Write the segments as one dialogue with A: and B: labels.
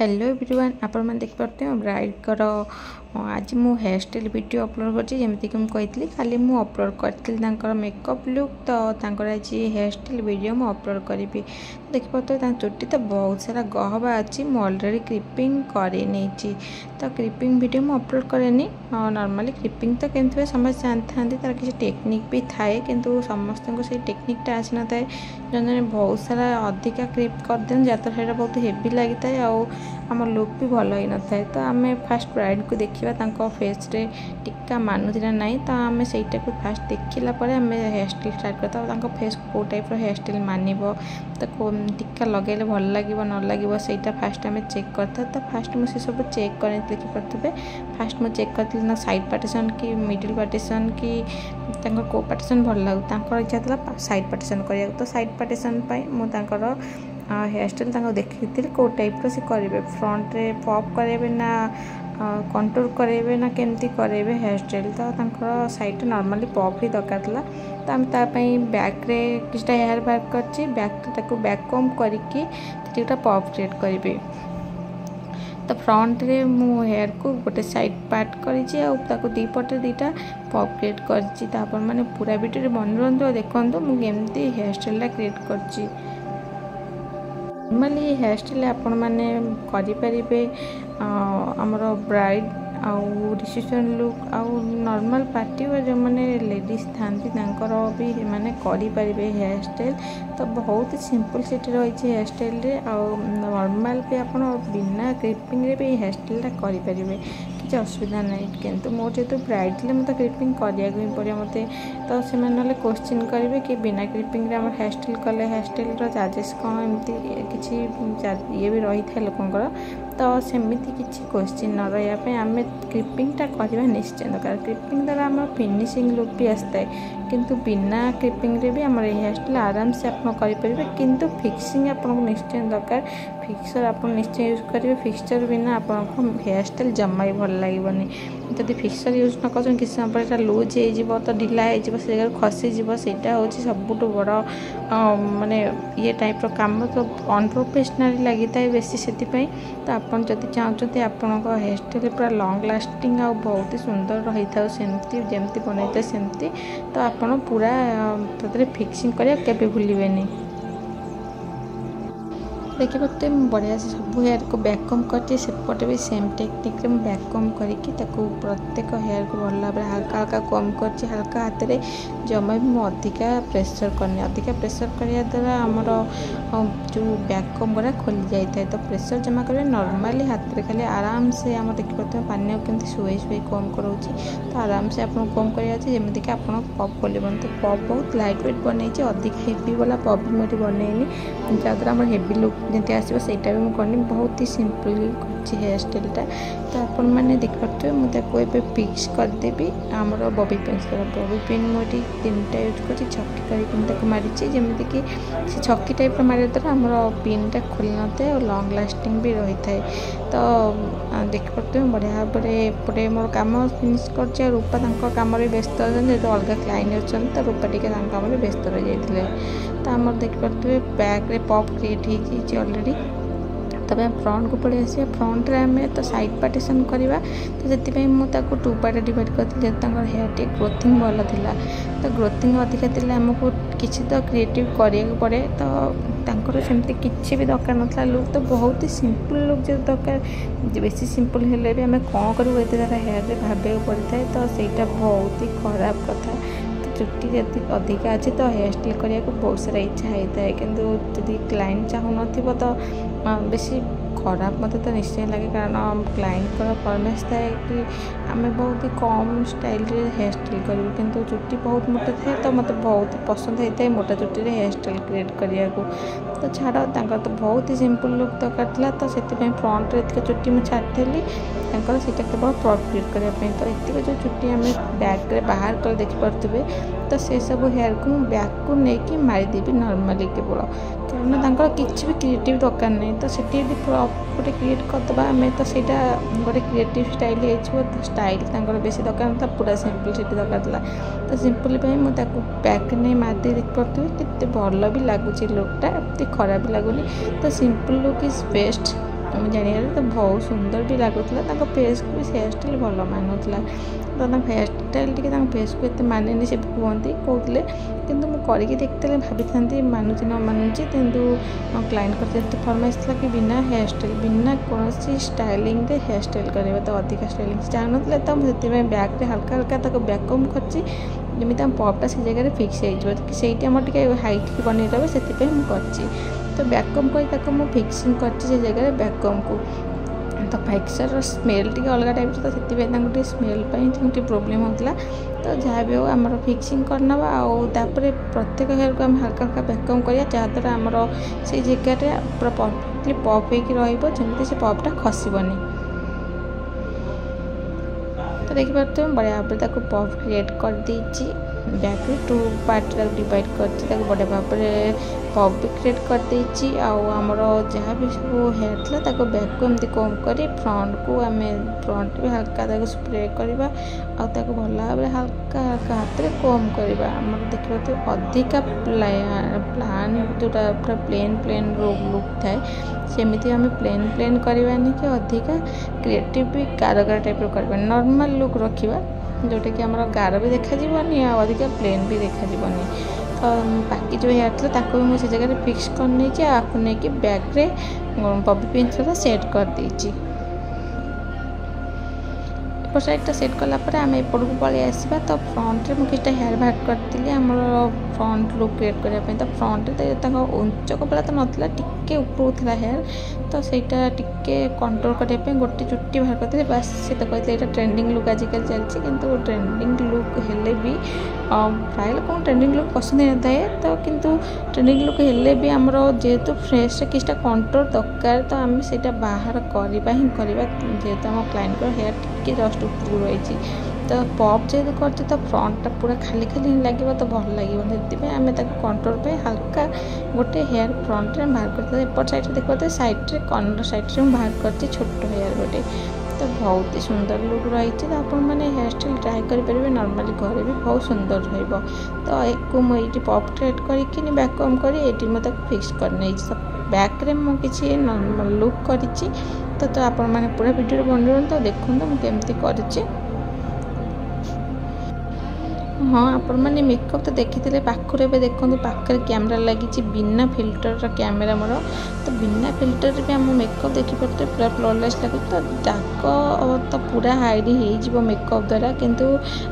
A: Hello everyone आपण मैंने देख पारे ब्राइड कर आज मु हेयर स्टाइल वीडियो अपलोड करमती कि मुझे खाली मु अपलोड कर मेकअप लुक तो आज हेयर स्टाइल वीडियो मु अपलोड करी देख पारे चुट्टी तो बहुत सारा गहबा अच्छी मुझे ऑलरेडी क्लिपिंग कर तो क्लिपिंग वीडियो मु अपलोड करेनि नॉर्मली क्लिपिंग तो केमती समस्त जानते तार किसी टेक्निक भी थाए किंतु समस्त को से टेक्निकटा आसी न थाए जन बहुत सारा अधिका क्लिप कर दिखाँ जहाँ से बहुत हेवी लगी था आम लुक भी भल ही न था तो आम फास्ट ब्राइड को देखा फेस रे टिक्का मानुला ना तो आम से फास्ट देखला आम हेयर स्टाइल स्टार्ट करता फेस को टाइप हेयर स्टाइल मानव तो टिक्का लगेले भल लगे न लगे से फास्ट आम चेक करता तो फास्ट मुझे सब चेक कर देखिपे फास्ट मुझे चेक करी ना साइड पार्टीशन कि मिडिल पार्टीशन कि को पार्टीशन भल लगू इच्छा था साइड पार्टीशन करा तो साइड पार्टीशन मुझे हेयर स्टाइल देखी कौ टाइप से करेंगे फ्रंट रे पॉप करेंगे ना कंटूर करेंगे ना केमती करेंगे हेयर स्टाइल तो साइड नॉर्मली पॉप ही दरकार था तो आम तापाई बैक रे किछटा हेयर बार कर बैक कम करके पॉप क्रिएट करी तो फ्रंट रे मु हेयर को गोटे साइड पार्ट कर दी पटे दीटा पॉप क्रिएट कर मैंने पूरा वीडियो बनरु देखो मुझे हेयर स्टाइल क्रिएट कर नॉर्मली हेयर स्टाइल आपण मैंने करें आमर ब्राइड आउ रिसेप्शन लुक आउ नॉर्मल पार्टी जो मैंने लेडीज था भी मैंने करें हेयर स्टाइल तो बहुत सिंपल से रही हेयर स्टाइल नॉर्मल भी आप बिना क्लिपिंग रे भी हेयर स्टाइल करें किसी असुविधा ना किंतु मोर जेहतु ब्राइड थे मतलब क्लिपिंग कराया ही पड़े मत तो से क्वेश्चन करेंगे कि बिना क्लिपिंग आम हेयर स्टाइल कले हेयर स्टाइल चार्जेस कौन एमती किसी ये भी रही था लोकंर तो सेमती किसी क्वेश्चन न रही आम क्लिपिंगटा करवा निश्चय दरकार क्लिपिंग द्वारा आम फिनिशिंग लुक भी आसता है किंतु बिना क्लिपिंग रे भी आम हेयर स्टाइल आराम से आप करेंगे किंतु फिक्सिंग आपको निश्चय दरकार फिक्सर आप निश्चय यूज करेंगे फिक्सर बिना आपको हेयर स्टाइल जमा भी भल लगेनि जब फिक्सर यूज न कर किसी समय पर लूज हो तो ढिला हो जगह खसीज से हूँ सबुठ बड़ माने ये टाइप काम तो अनप्रोफेशनल लगी था बेसी से तो आपन जदि चाहते आपण हेयर स्टाइल पूरा लॉन्ग लास्टिंग आ बहुत ही सुंदर रही था सेमती जमती बनई सेमती तो आपन पूरा फिक्सिंग करिया केबे भूलिबेनी देखिए पाते बढ़िया से सब हेयर को बैककम करती सेपटे भी सेम टेक्निक रे बैककम करके प्रत्येक हेयर को भल भाव हल्का हल्का कम कर हल्का हाथ में जमा भी मुझे अधिका प्रेसर करनी अधिका प्रेसर करने द्वारा आमर जो बैककम गुड़ा खोली जाए तो प्रेसर जमा करें नॉर्मली हाथ में खाली आराम से आम देखिए पानी केमती शुए शुए कम कराऊँगी तो आराम से आपको कम करमती कि आप पप खोल तो पप बहुत लाइट वेट बनई अधिक हेवी वाला पप भी मुझे बनईनी जहाँद्वारा आम हेवी लुक जमी आसो सहीटा भी मुझे बहुत ही सिंपल हेयर स्टाइलटा तो आपण मैंने देखिए मुझे फिक्स करदेवी आमर बॉबी पिन मुझे 3टा यूज कर छकी करके मारी जमीक कि से छकी टाइप मारे द्वारा आमर पिनटा खोल न था और लॉन्ग लास्टिंग भी रही था तो देखिए बढ़िया भाव एपटे मोर कम फिनिश कर रूपा कम व्यस्त अच्छा अलग क्लाइंट अच्छा तो रूपा टी कम व्यस्त रही जाते तो आम देखिए बैक रे पॉप क्रिएट हो ऑलरेडी तब फ्रंट को पड़े आस फ्रंट रे आम तो साइड पार्टीशन करवा तो से मुझे 2 पार्ट डिवाइड करती हेयर टे ग्रोथिंग भल था तो ग्रोथिंग अधिका थी आमको किसी तो क्रिएटिव करा पड़े तो सेमती किसी भी दरकार ना लुक तो बहुत ही सिंपल लुक जो दरकार बेसी सिंपल हेल्ले भी आम कौन करूँ ये हेयर रे भाव पड़ता है तो सहीटा बहुत ही खराब कथा चुट्टी जब अधिका अच्छी तो हेयर स्टाइल करने को बहुत सारा इच्छा होता है किंतु जदि क्लाइंट चाहून तो बेसी खराब मत तो निश्चय लगे कारण क्लाइंट फरमाइश थाए कि आम बहुत ही कम स्टाइल हेयर स्टाइल करूँ किंतु चुट्टी बहुत मोटा थाए तो मतलब बहुत पसंद होता है मोटा चुट्टी हेयर स्टाइल क्रिएट करने को तो छाड़ तो बहुत ही सिंपल लुक दरकार था तो से फ्रंट रे चुट्टी मुझे छाड़ी से केवल पॉप क्रिएट करने तो ये जो चुट्टी आम बैक रे बाहर कर देखिपे तो से सब हेयर को बैक को लेकिन मारिदेवी नॉर्मली केवल कारण किसी भी क्रिएटिव दरकार नहीं तो से पॉप गोटे क्रिएट करदे आम तो सहीटा गोटे क्रिएटिव स्टाइल हो स्टाइल बेसी दरकार ना पूरा सिंपल से दरकार था तो सिंपल मुझे बैक नहीं मारिदे देखिपे केते भल भी लगुच लुकटा एत खराब भी लगुनि तो सिंपल लुक इज बेस्ट ଜାଣିବାରେ ତ बहुत सुंदर भी लगुला फेस को भी हेयर स्टाइल भल मानुला तो हेयर स्टाइल टी फेस को एत माने से कहते कहते किंतु मुझे देखते भाभी था मानुची न मानुची किंतु क्लाइंट को फरमाइश था कि बिना हेयर स्टाइल बिना कौन स्टाइलिंग रे हेयर स्टाइल करवा तो अधिक स्टाइलिंग चाहूँ तो मुझे बैक हल्का हल्का बैकअम करची जमी पपटा से जगह फिक्स होती आम टे हाइट की बनईदेवे से मुझे तो बैकअम कर फिक्सिंग कर जगह बैकअम को तो फिक्सर स्मेल टी अलग टाइप तो से स्मेल पर प्रोब्लेम होता तो जहाँ भी हो आम फिक्सिंग करना आउे प्रत्येक हेयर को आम हल्का हल्का बैकअम करा जहाँद्वारा आमर से जगह पूरा परफेक्टली पप होमती से पपटा खसबनी तो देखिए बढ़िया भाव में पफ क्रिएट कर देची बैक टू पार्ट डिवाइड कर बढ़िया भाव में पफ भी क्रिएट कर देची आमर जहाँ भी सब हेयर था बैक को एमती कम कर फ्रंट को आम फ्रंट भी हल्का स्प्रे करवा भल भाव हल्का हल्का हाथ में कम करवा देखिए तो अधिका प्लान जोटा पूरा प्लेन प्लेन लुक थाए सेमती आम प्लेन प्लेन करवानी कि अधिका क्रिएटिव भी गारगार टाइप करवा नॉर्मल लुक रखा जोटा कि आम गार भी देखाजी अधिका प्लेन भी देखाजी तो बाकी जो हेयर था भी मुझे जगह फिक्स कर नहीं आपको लेकिन बैक रे बॉबी पिन सहित सेट कर देची एपट साइड सेट कलापर आम एपट को पलि आसवा तो फ्रंट में किसी हेयर बाहर करती आम फ्रंट लुक क्रिएट करने तो फ्रंट उंच कपड़ा तो नाला टिके ऊपर था हेयर तो सहीटा टिके कंट्रोल करने गोटे चुट्टी बाहर करते बास से तो कहते यहाँ ट्रेंडिंग लुक आजिकल चलती किंतु ट्रेंडिंग लुक हेले भी प्राय लोक ट्रेंडिंग लुक पसंद नहीं थाए तो किंतु ट्रेंडिंग लुक हेले भी आमर जेहेतु फ्रेश किसी कंट्रोल दरकार तो आम से बाहर करवा ही करवा जेहेतु आम क्लाइंट हेयर टिके जस्ट ऊपर रही तो पप जेहतु करते तो फ्रंटा पूरा खाली खाली लगे तो भल लगे से आम कंट्रोल पे हल्का गोटे हेयर फ्रंट में बाहर करते एपट साइड देखते साइड रे कर्नर साइड में बाहर करते छोट हेयर गोटे तो बहुत ही सुंदर लुक रही तो आपण मैंने हेयर स्टाइल ट्राए करेंगे नॉर्मली घरे भी बहुत सुंदर रहा तो एक मुझे पप ट्रेड करके बैकअम कर मुझे फिक्स करनी तो बैक रे मु किसी नॉर्मल लुक करी तो आपण मैंने पूरा वीडियो बन तो देखो मुझे करी हाँ आपण मैंने मेकअप तो देखी पाखर ए देखो पाखे कैमेरा लगी बिना फिल्टर कैमेरा मोर तो बिना फिल्टर भी आम मेकअप देखिपे पूरा फ्लॉलेस लगे तो दाग तो पूरा हाइड हो मेकअप द्वारा किंतु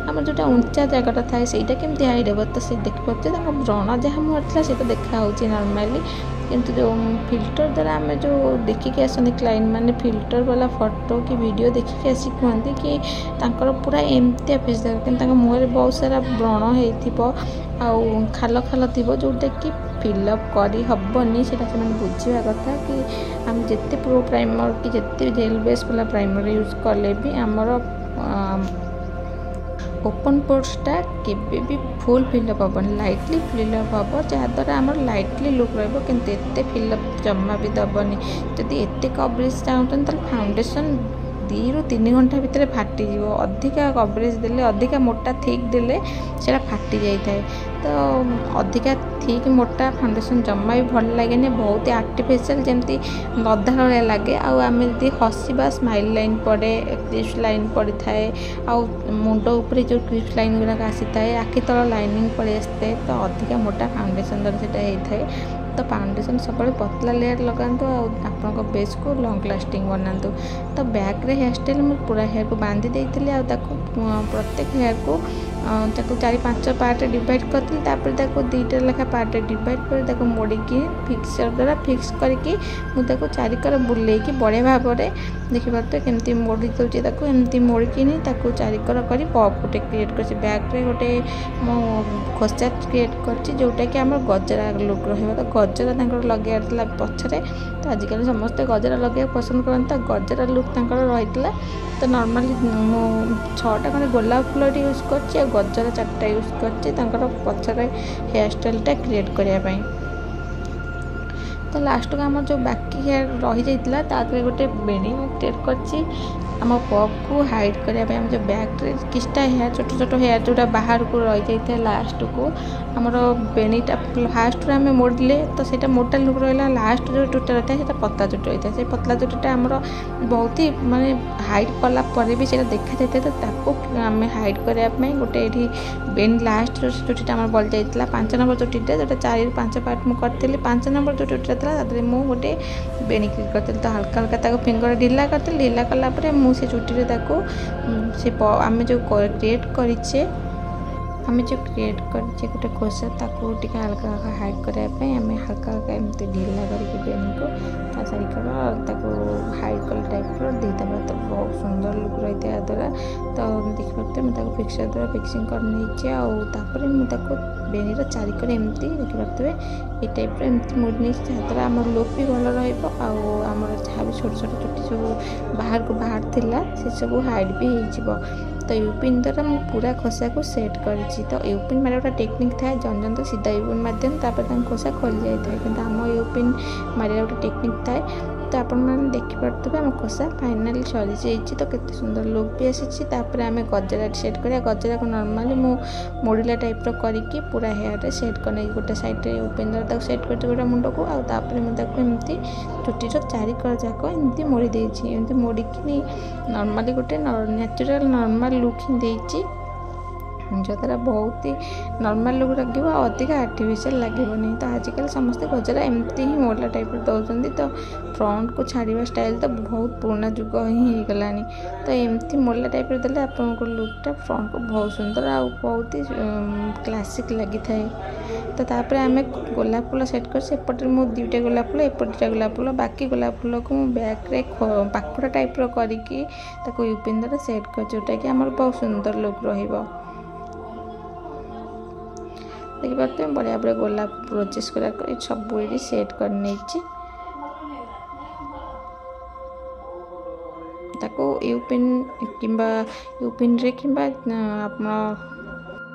A: आम जो उंचा जगटा थाए सहीटा केमती हाइड हे तो से देखिपे व्रण जहाँ मुहर था तो देखा नॉर्मली किंतु जो फिल्टर द्वारा आम जो देखिक आसती क्लाइंट मैंने फिल्टर वाला फोटो कि वीडियो देखिक आसी कहते कि तांकर पूरा एमती फेस कि मुहर बहुत सारा व्रण हो खाल खाल थी जोटा कि फिलअप कर हेनी से बुझा कथा कि आम जिते प्रो प्राइमर कि जिते जेल बेस वाला प्राइमर यूज कले भी आमर ओपन पोर्सटा केबे भी full fill up Hepburn lightly fill up हम जहाँद्वारा आम लाइटली लुक रते फिलअप जमा भी दबनी जदि एत कवरेज चाहते तो फाउंडेशन 2 ରୁ 3 घंटा भितर फाटीज अधिका कवरेज देले अधिका मोटा थिक देले सेटा फाटी जाई थाए तो अधिका थिक मोटा फाउंडेशन जमा भी भल लगे बहुत आर्टिफिशियल जमती लदा भाया लगे आम जब हसवा स्माइल लाइन पड़े क्रिप्स लाइन पड़ी थाए मुंड उपर जो क्रिप्स लाइन गुड़ाक आसी थाए आखि तल लाइनिंग पड़े आसते तो अधिका मोटा फाउंडेशन द्वारा से होता है तो फाउंडेशन सब पतला लेयर लगातु आपको बेस को लॉन्ग लास्टिंग बनातु तो बैक रे हेयर स्टाइल मुझे पूरा हेयर को बांधी देती प्रत्येक हेयर को 4-5 पार्ट डिवाइड करी दुईटा लेखा पार्ट डिवाइड कर मोड़ी फिक्सर द्वारा फिक्स करके मुझे चारिकर बुलेकी बढ़िया भाव में देखिए केमती मोड़ी दूसरी एमती मोड़िकी चारिकर कर पप गोटे क्रिएट कर बैक रे गोटे मो खोसा क्रिएट कर जोटा कि आम गजरा लुक रहा तो गजरा लगे पछरे तो आजिकल समस्ते गजरा लगे पसंद करते गजरा लुक रही तो नॉर्मली मु 6टा खंडे गोलाप फुल यूज कर गजरा 4टा यूज कर पछरे हेयर स्टाइलटा क्रिएट करने। तो लास्ट को आम जो बाकी हेयर रही जाइए ताकि गोटे बेणी क्रिएट कर आम पप को हाइड करने जो बैक किसटा हेयर छोट छोट हेयर जोटा बाहर को रही जाए लास्ट को आमर बेणीटा फास्ट आम मोड़े तो सहीटा मोटा लुक रहा लास्ट जो चुटा रही है पतला चुटी रही है पतला चुटीटा आमर बहुत ही माने हाइड कलापर भी से देखा जाए तो आम हाइड करने गोटे ये बेणी लास्ट जो चुटीटा आम बल जाता 5 नंबर चुटीटा जो 4-5 पार्ट मुझे करी 5 नंबर जो चुटीटा था मुझे गोटे बेणी क्रिएट करी तो हल्का हल्का फिंगर ढिला करी ढिला कलापर से चुटी से आम जो क्रिएट करें आम जो क्रिएट करें गोटे खोसा ताकू टी हल्का हल्का हाइड करने आम हल्का हल्का एमती ढिला करके बेणी को साइकर हाइड कल टाइप देदेबा तो बहुत सुंदर लुक रही है द्वारा तो देखिए मुझे फिक्सर द्वारा फिक्सिंग कर मुझे बेणीर चारिकर एमती देखिए ये टाइप एमती मुड़ी नहीं जहाँद्वारा आम लुक भी भल रमर जहाँ भी छोट छोट चुटी सब बाहर को बाहर थिला से सब हाइड भी हो तो यूपिन द्वारा मुझे पूरा खोसा को सेट करी तो यूपिन मारे गोटे टेक्निक थाए जन जन तो सीधा यूपिन माध्यम खोसा खोली जाए कि आम यूपिन मारे गोटे टेक्निक थाए तो आपण मैंने देखिपे आम खोसा फाइनाली सरी जाइए तो केते सुंदर लुक भी आसी आम गजरा सेट करा गजरा को नॉर्मली मु मोड़िला टाइप करके पूरा हेयर रे सेट कर गोटे साइड रे यूपिन द्वारा सेट कर गोटे मुंड को एमती चुटीर चारिकर जाक एमती मोड़ी देती एमती मोड़िकी नॉर्मली गोटे नेचुरल नॉर्मल लुक ही देती जो द्वारा बहुत ही नॉर्मल लुक लगे अधिक आर्टिफिशियल लगेनि तो आजिकल समस्ते गजरा एमती ही मोड़ला टाइप दौरान तो फ्रंट को छाड़ा स्टाइल तो बहुत पुराना जुग ही गला तो एमती मोड़ला टाइप देले आपको लुकटा फ्रंट को बहुत सुंदर आ बहुत ही क्लासिक लगी थाए तो तापर आम गोलाप फूल सेट कर सेपटे मो 2टा गोलाप फूल एपटे 2टा गोलाप फूल बाकी गोलाप फूल को बैक रे पाखुड़ा टाइप करके यूपिन द्वारा सेट कर जोटा कि आमर बहुत सुंदर लुक रहिबो देखिए बढ़िया भाव गोलाप प्रोसेस कर सब सेट कर यूपिन किंबा यूपिन रे किंबा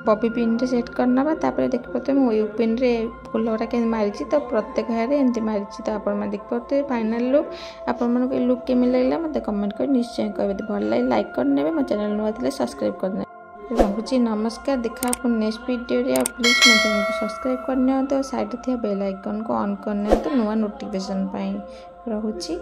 A: बॉबी पिन रे सेट करना देखिए मुझे यूपिन रे फुल गुड़ा के मारी तो प्रत्येक हेयर एमती मारी तो आप देखिए फाइनाल लुक आपण लुक केमी लगे मत कमेंट कर निश्चय कहे भल लगे लाइक करने मो चैनल नुआ थे सब्सक्राइब करने रखुची नमस्कार देखा नेक्स्ट वीडियो रे प्लीज मो चैनल को सब्सक्राइब करने तो साइड थी बेल आइकन को ऑन करने तो नुआ नोटिफिकेशन रखुची।